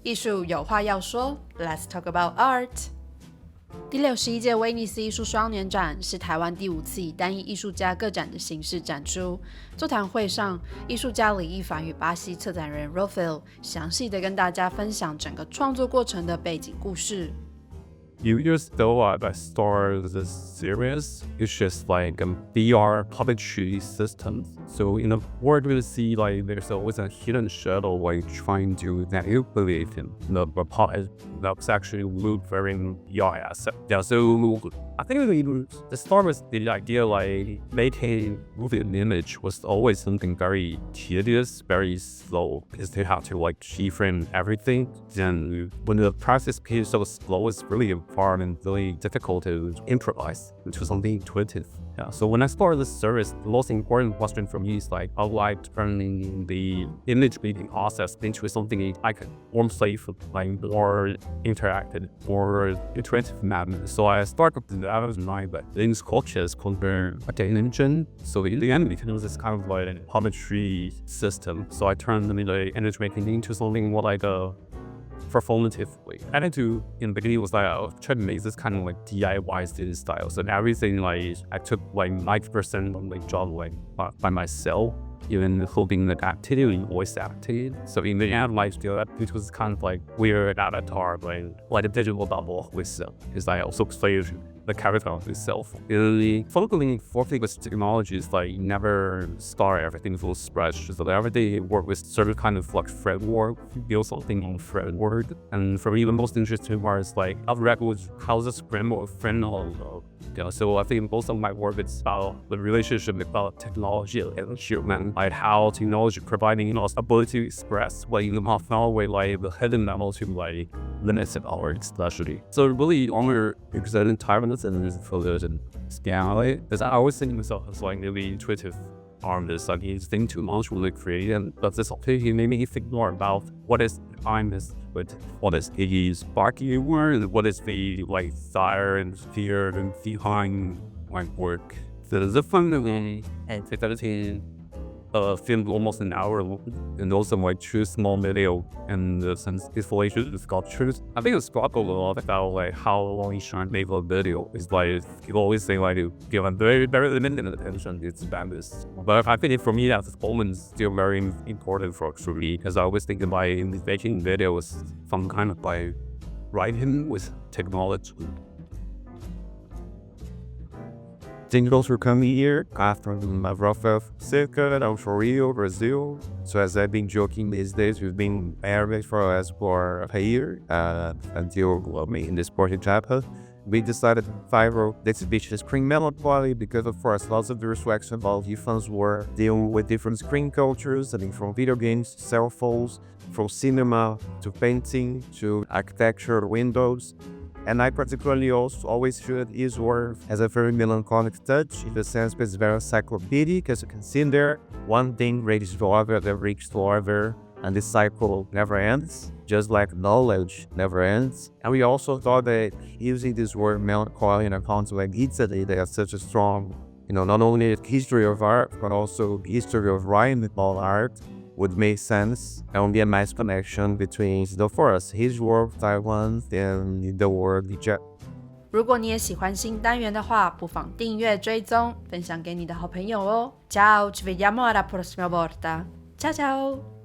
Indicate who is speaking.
Speaker 1: 艺术有话要说 ，Let's talk about art。第61届威尼斯艺术双年展是台湾第5次以单一艺术家个展的形式展出。座谈会上，艺术家李亦凡与巴西策展人 Rafael 详细的跟大家分享整个创作过程的背景故事。
Speaker 2: Years ago, I started this series. It's just like a VR puppetry system. So in the world, we see like there's always a hidden shadow like trying to manipulate the puppet. That's actually look very yeah. So I think the start with the idea like making moving image was always something very tedious, very slow because they have to like keyframe everything. Then when the process is so slow, it's really hard and really difficult to improvise into something intuitive. Yeah, so when I started this service, the most important question for me is like, how do I turn the image making process into something I can more playful, like more interactive, more intuitive manner. So I started with that as my in sculptures called the engine. So in the end, it was this kind of like a puppetry system. So I turned the image making into something more like a performatively. I had to, in the beginning, was like, I was trying to make this kind of like DIY style. So everything like, I took like 90% of my job like by myself, even hoping that activity and voice acting. So in the end, like, it was kind of like weird avatar, like a digital double with self. Because I also played the character of itself. Focusing with technologies, like never start everything full scratch. So every day work with certain kind of like framework, build something on framework. And for me, the most interesting part is like how this framework all. So I think most of my work is about the relationship about technology and human, like how technology providing us ability to express what in the profound way, like the hidden level to like limited art especially. So really honor because I didn't Taiwan and photos and scan it. Because I always think of myself as like really intuitive artist, like he's thinking too much really creative. But this opportunity made me think more about what is kindness, with what is the sparking word, what is the like desire and fear and behind my work. So the fundamental and fidelity filmed almost an hour and also like 2 small video and some installation sculptures. I think it's struggle a lot about like how long you should make a video. It's like people always say like you give a very limited attention to this. But I think for me that moment is still very important for me because I always think about making videos some kind of by writing with technology.
Speaker 3: Thank you for coming here. I'm from Rafael Fonseca. I'm from Rio, Brazil. So as I've been joking these days, we've been married for a year until in this project happened. We decided to follow the exhibition Screen Melancholy because of course lots of the reflection about youths were dealing with different screen cultures, I mean from video games to cell phones, from cinema to painting to architecture, windows. And I particularly also always viewed his work as a very melancholic touch, in the sense that it's very encyclopedic, as you can see there. One thing reaches to other, that reaches to other, and the cycle never ends, just like knowledge never ends. And we also thought that using this word melancholy in a context like Italy, that has such a strong, not only history of art, but also history of writing about art, would make sense and would be a nice connection between his work, Taiwan, and the world in general.
Speaker 1: 如果你也喜欢新单元的话，不妨订阅追踪，分享给你的好朋友哦。Ciao, ci vediamo alla prossima volta. Ciao ciao!